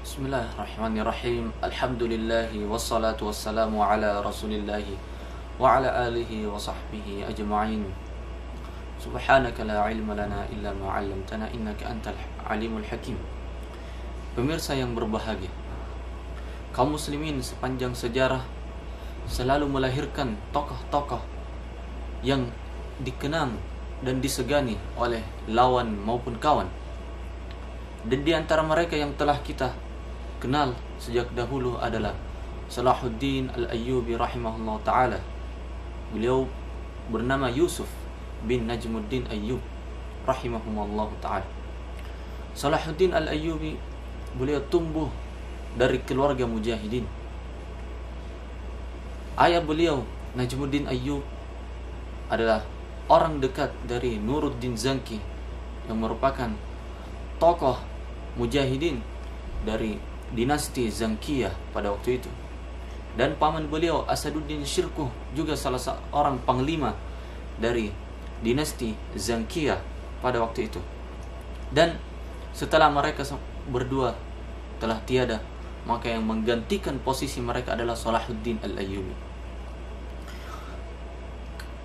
Bismillahirrahmanirrahim. Alhamdulillahi wassalatu wassalamu ala rasulillahi wa ala alihi wa sahbihi ajma'in. Subhanaka la ilma lana illa ma 'allamtana innaka antal alimul hakim. Pemirsa yang berbahagia, kaum muslimin sepanjang sejarah selalu melahirkan tokoh-tokoh yang dikenang dan disegani oleh lawan maupun kawan. Dan di antara mereka yang telah kita kenal sejak dahulu adalah Salahuddin Al-Ayyubi rahimahullah ta'ala. Beliau bernama Yusuf bin Najmuddin Ayyub rahimahullah ta'ala. Salahuddin Al-Ayyubi, beliau tumbuh dari keluarga mujahidin. Ayah beliau Najmuddin Ayyub adalah orang dekat dari Nuruddin Zanki yang merupakan tokoh mujahidin dari dinasti Zankiyah pada waktu itu. Dan paman beliau Asaduddin Syirkuh juga salah seorang panglima dari dinasti Zankiyah pada waktu itu. Dan setelah mereka berdua telah tiada, maka yang menggantikan posisi mereka adalah Salahuddin Al-Ayyubi.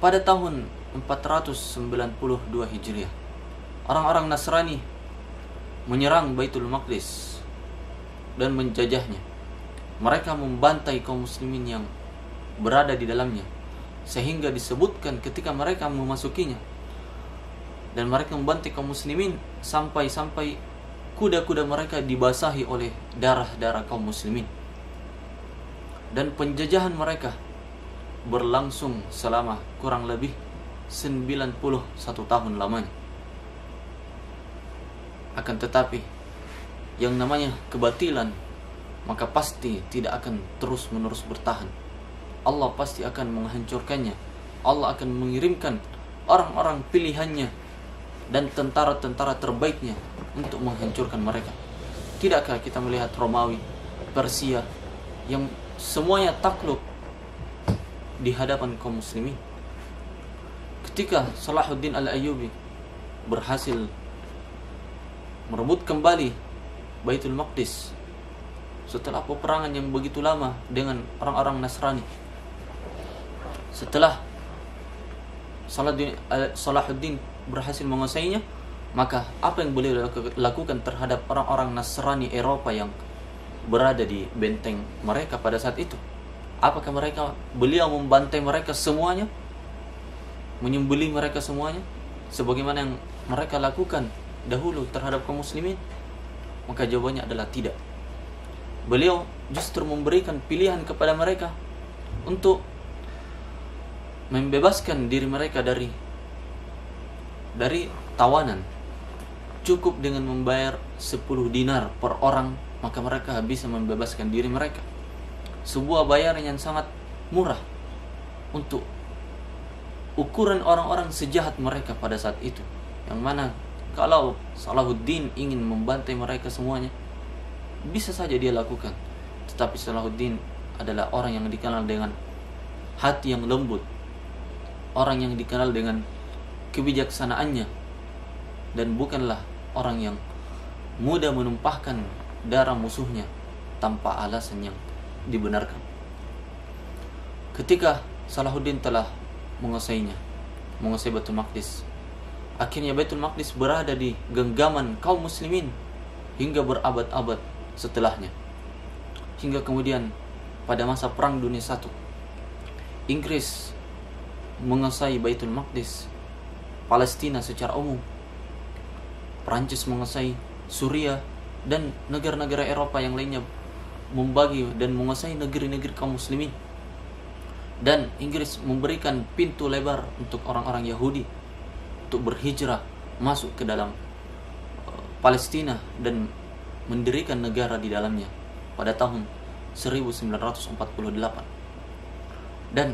Pada tahun 492 Hijriah, orang-orang Nasrani menyerang Baitul Maqdis dan menjajahnya. Mereka membantai kaum muslimin yang berada di dalamnya, sehingga disebutkan ketika mereka memasukinya dan mereka membantai kaum muslimin sampai-sampai kuda-kuda mereka dibasahi oleh darah-darah kaum muslimin. Dan penjajahan mereka berlangsung selama kurang lebih 91 tahun lamanya. Akan tetapi yang namanya kebatilan maka pasti tidak akan terus-menerus bertahan. Allah pasti akan menghancurkannya. Allah akan mengirimkan orang-orang pilihannya dan tentara-tentara terbaiknya untuk menghancurkan mereka. Tidakkah kita melihat Romawi, Persia yang semuanya takluk di hadapan kaum muslimin? Ketika Salahuddin Al-Ayyubi berhasil merebut kembali Baitul Maqdis setelah peperangan yang begitu lama dengan orang-orang Nasrani, setelah Salahuddin berhasil menguasainya, maka apa yang beliau lakukan terhadap orang-orang Nasrani Eropa yang berada di benteng mereka pada saat itu? Apakah beliau membantai mereka semuanya, menyembelih mereka semuanya sebagaimana yang mereka lakukan dahulu terhadap kaum muslimin? Maka jawabannya adalah tidak. Beliau justru memberikan pilihan kepada mereka untuk membebaskan diri mereka dari tawanan. Cukup dengan membayar 10 dinar per orang, maka mereka bisa membebaskan diri mereka. Sebuah bayaran yang sangat murah untuk ukuran orang-orang sejahat mereka pada saat itu. Yang mana kalau Salahuddin ingin membantai mereka semuanya, bisa saja dia lakukan. Tetapi Salahuddin adalah orang yang dikenal dengan hati yang lembut, orang yang dikenal dengan kebijaksanaannya, dan bukanlah orang yang mudah menumpahkan darah musuhnya tanpa alasan yang dibenarkan. Ketika Salahuddin telah menguasai Baitul Maqdis, akhirnya Baitul Maqdis berada di genggaman kaum muslimin hingga berabad-abad setelahnya. Hingga kemudian pada masa Perang Dunia I, Inggris menguasai Baitul Maqdis, Palestina secara umum, Prancis menguasai Suriah, dan negara-negara Eropa yang lainnya membagi dan menguasai negeri-negeri kaum muslimin. Dan Inggris memberikan pintu lebar untuk orang-orang Yahudi untuk berhijrah masuk ke dalam Palestina dan mendirikan negara di dalamnya pada tahun 1948. Dan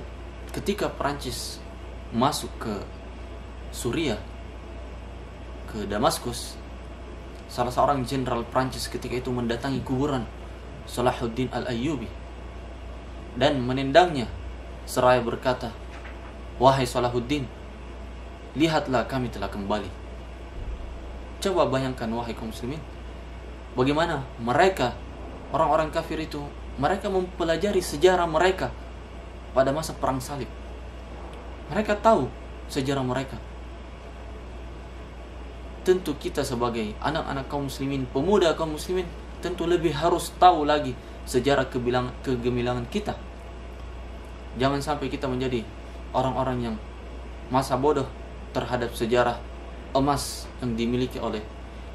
ketika Prancis masuk ke Suriah, ke Damaskus, salah seorang jenderal Prancis ketika itu mendatangi kuburan Salahuddin Al-Ayyubi dan menendangnya seraya berkata, "Wahai Salahuddin, lihatlah kami telah kembali." Coba bayangkan wahai kaum muslimin, bagaimana mereka Orang-orang kafir itu, mereka mempelajari sejarah mereka pada masa perang salib. Mereka tahu sejarah mereka. Tentu kita sebagai anak-anak kaum muslimin, pemuda kaum muslimin, tentu lebih harus tahu lagi sejarah kegemilangan kita. Jangan sampai kita menjadi orang-orang yang masa bodoh terhadap sejarah emas yang dimiliki oleh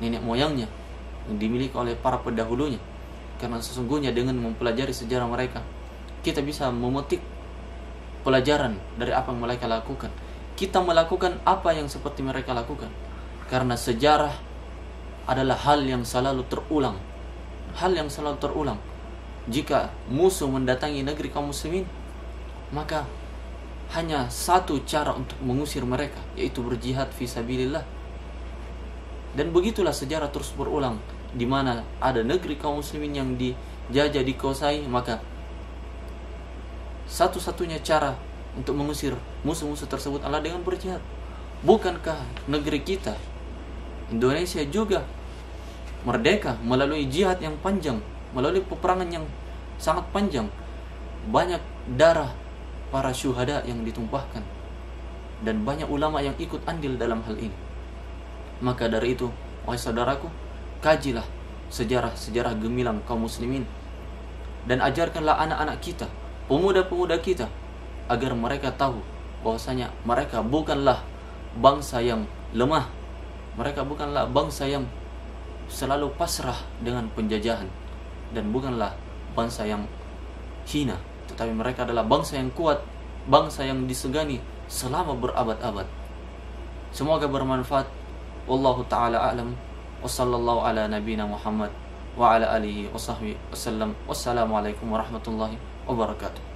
nenek moyangnya, yang dimiliki oleh para pendahulunya. Karena sesungguhnya dengan mempelajari sejarah mereka, kita bisa memetik pelajaran dari apa yang mereka lakukan. Kita melakukan apa yang seperti mereka lakukan. Karena sejarah adalah hal yang selalu terulang. Hal yang selalu terulang. Jika musuh mendatangi negeri kaum muslimin, maka hanya satu cara untuk mengusir mereka, yaitu berjihad fi sabilillah. Dan begitulah sejarah terus berulang. Di mana ada negeri kaum muslimin yang dijajah, dikuasai, maka satu-satunya cara untuk mengusir musuh-musuh tersebut adalah dengan berjihad. Bukankah negeri kita, Indonesia juga merdeka melalui jihad yang panjang, melalui peperangan yang sangat panjang. Banyak darah para syuhada yang ditumpahkan, dan banyak ulama yang ikut andil dalam hal ini. Maka dari itu, wahai saudaraku, kajilah sejarah-sejarah gemilang kaum muslimin, dan ajarkanlah anak-anak kita, pemuda-pemuda kita, agar mereka tahu bahwasanya mereka bukanlah bangsa yang lemah. Mereka bukanlah bangsa yang selalu pasrah dengan penjajahan, dan bukanlah bangsa yang hina, tetapi mereka adalah bangsa yang kuat, bangsa yang disegani selama berabad-abad. Semoga bermanfaat. Wallahu ta'ala a'lam. Wa sallallahu ala nabina Muhammad wa ala alihi wa sahbihi wasallam. Wassalamualaikum warahmatullahi wabarakatuh.